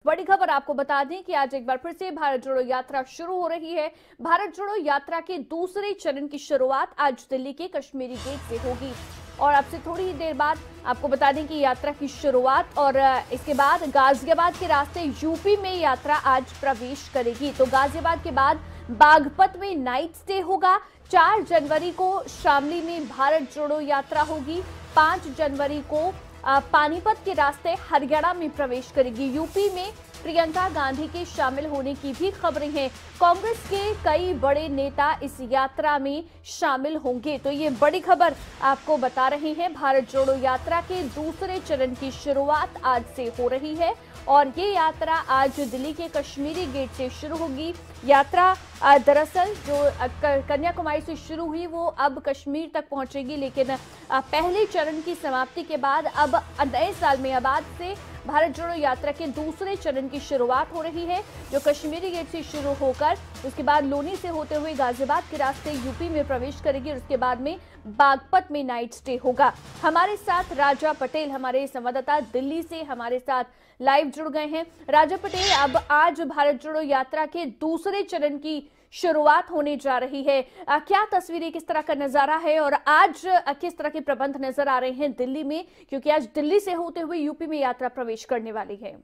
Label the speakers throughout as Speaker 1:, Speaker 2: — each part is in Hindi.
Speaker 1: बड़ी खबर आपको बता दें कि आज एक बार फिर से भारत जोड़ो यात्रा शुरू हो रही है। भारत जोड़ो यात्रा के दूसरे चरण की शुरुआत आज दिल्ली के कश्मीरी गेट से होगी और अब से थोड़ी ही देर बाद आपको बता दें कि यात्रा की शुरुआत और इसके बाद गाजियाबाद के रास्ते यूपी में यात्रा आज प्रवेश करेगी। तो गाजियाबाद के बाद बागपत में नाइट स्टे होगा। 4 जनवरी को शामली में भारत जोड़ो यात्रा होगी। 5 जनवरी को पानीपत के रास्ते हरियाणा में प्रवेश करेगी। यूपी में प्रियंका गांधी के शामिल होने की भी खबरें हैं। कांग्रेस के कई बड़े नेता इस यात्रा में शामिल होंगे। तो ये बड़ी खबर आपको बता रहे हैं। भारत जोड़ो यात्रा के दूसरे चरण की शुरुआत आज से हो रही है और ये यात्रा आज दिल्ली के कश्मीरी गेट से शुरू होगी। यात्रा दरअसल जो कन्याकुमारी से शुरू हुई वो अब कश्मीर तक पहुंचेगी, लेकिन पहले चरण की समाप्ति के बाद अब नए साल में अब आज से भारत जोड़ो यात्रा के दूसरे चरण की शुरुआत हो रही है, जो कश्मीरी गेट से शुरू होकर उसके बाद लोनी से होते हुए गाजियाबाद के रास्ते यूपी में प्रवेश करेगी और उसके बाद में बागपत में नाइट स्टे होगा। हमारे साथ राजा पटेल, हमारे संवाददाता दिल्ली से हमारे साथ लाइव जुड़ गए हैं। राजा पटेल, अब आज भारत जोड़ो यात्रा के दूसरे चरण की शुरुआत होने जा रही है। क्या तस्वीरें, किस तरह का नजारा है और आज किस तरह के प्रबंध नजर आ रहे हैं दिल्ली में, क्योंकि आज दिल्ली से होते हुए यूपी में यात्रा प्रवेश करने वाली है?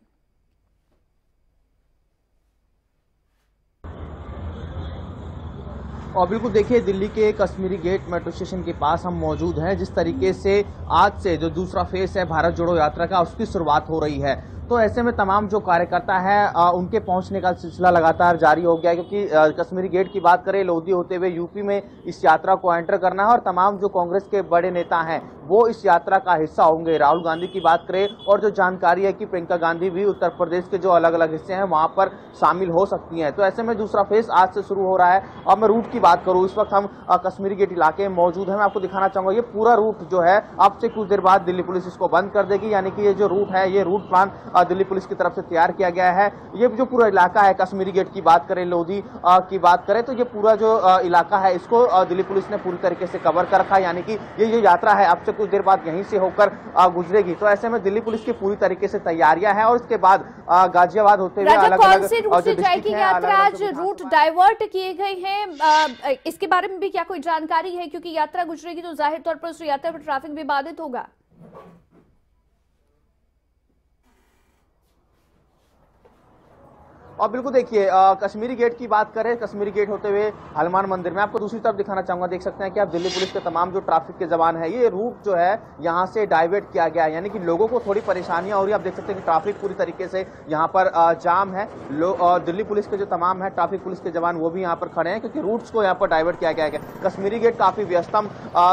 Speaker 2: और बिल्कुल देखिए, दिल्ली के कश्मीरी गेट मेट्रो स्टेशन के पास हम मौजूद हैं। जिस तरीके से आज से जो दूसरा फेज है भारत जोड़ो यात्रा का, उसकी शुरुआत हो रही है, तो ऐसे में तमाम जो कार्यकर्ता हैं उनके पहुंचने का सिलसिला लगातार जारी हो गया है, क्योंकि कश्मीरी गेट की बात करें, लोधी होते हुए यूपी में इस यात्रा को एंटर करना है और तमाम जो कांग्रेस के बड़े नेता हैं वो इस यात्रा का हिस्सा होंगे। राहुल गांधी की बात करें और जो जानकारी है कि प्रियंका गांधी भी उत्तर प्रदेश के जो अलग अलग हिस्से हैं वहां पर शामिल हो सकती हैं। तो ऐसे में दूसरा फेज आज से शुरू हो रहा है। अब मैं रूट की बात करूं, इस वक्त हम कश्मीरी गेट इलाके में मौजूद हैं। मैं आपको दिखाना चाहूंगा, ये पूरा रूट जो है अब से कुछ देर बाद दिल्ली पुलिस इसको बंद कर देगी, यानी कि ये जो रूट है, ये रूट प्लान दिल्ली पुलिस की तरफ से तैयार किया गया है। ये जो पूरा इलाका है, कश्मीरी गेट की बात करें, लोधी की बात करें, तो ये पूरा जो इलाका है इसको दिल्ली पुलिस ने पूरी तरीके से कवर कर रखा है, यानी कि ये जो यात्रा है अब से कुछ देर बाद यहीं से होकर गुजरेगी। तो ऐसे में दिल्ली पुलिस की पूरी तरीके से तैयारियां हैं और इसके बाद गाजियाबाद होते हुए अलग अलग
Speaker 1: जो जाएगी यात्रा, आज रूट डाइवर्ट किए गए हैं, इसके बारे में भी क्या कोई जानकारी है? क्योंकि यात्रा गुजरेगी तो जाहिर तौर पर उस यात्रा पर ट्रैफिक भी बाधित होगा।
Speaker 2: और बिल्कुल देखिए, कश्मीरी गेट की बात करें, कश्मीरी गेट होते हुए हनुमान मंदिर में आपको दूसरी तरफ दिखाना चाहूंगा। देख सकते हैं कि आप दिल्ली पुलिस के तमाम जो ट्रैफिक के जवान है, ये रूट जो है यहां से डाइवर्ट किया गया है, यानी कि लोगों को थोड़ी परेशानियां हो रही है। आप देख सकते हैं कि ट्रैफिक पूरी तरीके से यहां पर जाम है। दिल्ली पुलिस के जो तमाम है ट्रैफिक पुलिस के जवान वो भी यहाँ पर खड़े हैं, क्योंकि रूट्स को यहाँ पर डाइवर्ट किया गया है। कश्मीरी गेट काफी व्यस्तम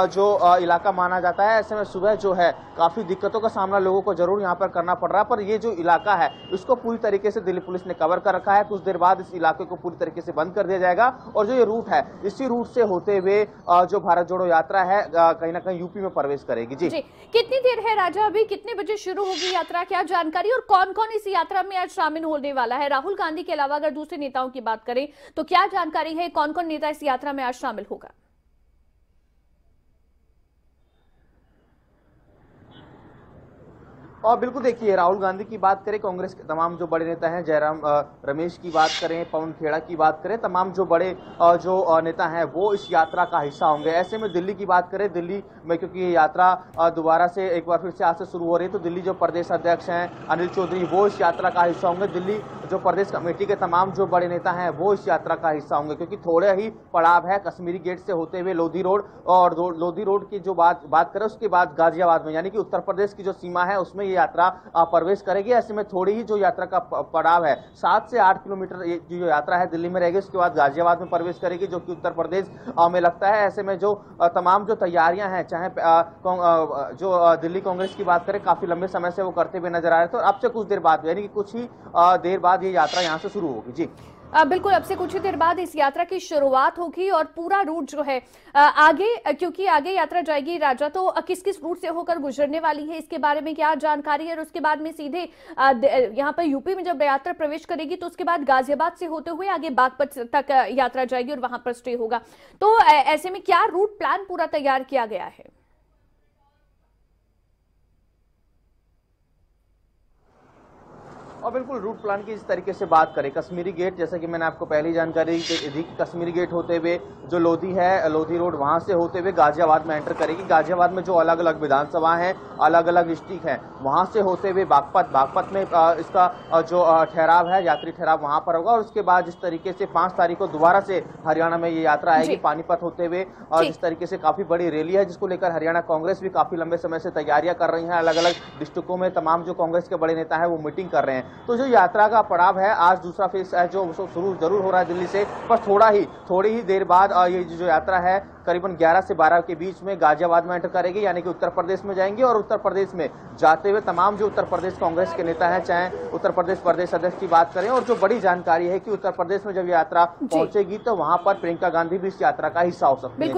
Speaker 2: जो इलाका माना जाता है। ऐसे में सुबह जो है काफी दिक्कतों का सामना लोगों को जरूर यहाँ पर करना पड़ रहा है, पर ये जो इलाका है इसको पूरी तरीके से दिल्ली पुलिस ने कवर कर रखा है। कुछ देर बाद इस इलाके को पूरी तरीके से बंद कर दिया जाएगा और जो ये रूट है, इसी रूट से होते हुए जो भारत जोड़ो यात्रा है कहीं ना कहीं यूपी में प्रवेश करेगी। जी
Speaker 1: कितनी देर है राजा, अभी कितने बजे शुरू होगी यात्रा, क्या जानकारी, और कौन कौन इस यात्रा में आज शामिल होने वाला है? राहुल गांधी के अलावा अगर दूसरे नेताओं की बात करें तो क्या जानकारी है, कौन कौन नेता इस यात्रा में आज शामिल होगा?
Speaker 2: और बिल्कुल देखिए, राहुल गांधी की बात करें, कांग्रेस के तमाम जो बड़े नेता हैं, जयराम रमेश की बात करें, पवन खेड़ा की बात करें, तमाम जो बड़े जो नेता हैं वो इस यात्रा का हिस्सा होंगे। ऐसे में दिल्ली की बात करें, दिल्ली में क्योंकि ये यात्रा दोबारा से एक बार फिर से आज से शुरू हो रही है, तो दिल्ली जो प्रदेश अध्यक्ष हैं अनिल चौधरी वो इस यात्रा का हिस्सा होंगे। दिल्ली जो प्रदेश कमेटी के तमाम जो बड़े नेता हैं वो इस यात्रा का हिस्सा होंगे, क्योंकि थोड़े ही पड़ाव है कश्मीरी गेट से होते हुए लोधी रोड, और लोधी रोड की जो बात करें उसके बाद गाजियाबाद में, यानी कि उत्तर प्रदेश की जो सीमा है उसमें ये यात्रा प्रवेश करेगी। ऐसे में थोड़ी ही जो यात्रा का पड़ाव है, 7 से 8 किलोमीटर की जो यात्रा है दिल्ली में रहेगी, उसके बाद गाजियाबाद में प्रवेश करेगी, जो कि उत्तर प्रदेश में लगता है। ऐसे में जो तमाम जो तैयारियां हैं, चाहे जो दिल्ली कांग्रेस की बात करें, काफी लंबे समय से वो करते हुए नजर आ रहे थे, और अब से कुछ देर बाद, यानी कि कुछ ही देर बाद ये यात्रा यहाँ से शुरू होगी। जी
Speaker 1: बिल्कुल, अब से कुछ ही देर बाद इस यात्रा की शुरुआत होगी और पूरा रूट जो है आगे, क्योंकि आगे यात्रा जाएगी राजा, तो किस किस रूट से होकर गुजरने वाली है, इसके बारे में क्या जानकारी है? और उसके बाद में सीधे यहाँ पर यूपी में जब यात्रा प्रवेश करेगी तो उसके बाद गाजियाबाद से होते हुए आगे बागपत तक यात्रा जाएगी और वहां पर स्टे होगा। तो ऐसे में क्या रूट प्लान पूरा तैयार किया गया है?
Speaker 2: और बिल्कुल रूट प्लान की इस तरीके से बात करें, कश्मीरी गेट जैसा कि मैंने आपको पहली जानकारी दी कि कश्मीरी गेट होते हुए जो लोधी है, लोधी रोड, वहां से होते हुए गाजियाबाद में एंटर करेगी। गाजियाबाद में जो अलग अलग विधानसभा हैं, अलग अलग डिस्ट्रिक्ट हैं, वहां से होते हुए बागपत में इसका जो ठहराव है, यात्री ठहराव वहां पर होगा। और उसके बाद जिस तरीके से 5 तारीख को दोबारा से हरियाणा में ये यात्रा आएगी पानीपत होते हुए, और जिस तरीके से काफी बड़ी रैली है जिसको लेकर हरियाणा कांग्रेस भी काफी लंबे समय से तैयारियां कर रही है। अलग अलग डिस्ट्रिक्टों में तमाम जो कांग्रेस के बड़े नेता है वो मीटिंग कर रहे हैं। तो जो यात्रा का पड़ाव है, आज दूसरा फेज है जो शुरू जरूर हो रहा है दिल्ली से, पर थोड़ी ही देर बाद ये जो यात्रा है करीबन 11 से 12 के बीच में गाजियाबाद में एंटर करेगी, यानी कि उत्तर प्रदेश में जाएंगे। और उत्तर प्रदेश में जाते हुए तमाम जो उत्तर प्रदेश कांग्रेस के नेता हैं, चाहे उत्तर प्रदेश प्रदेश अध्यक्ष की बात करें, और जो बड़ी जानकारी है कि उत्तर प्रदेश में जब यात्रा पहुंचेगी तो वहां पर प्रियंका गांधी भी इस यात्रा का हिस्सा हो सकती है।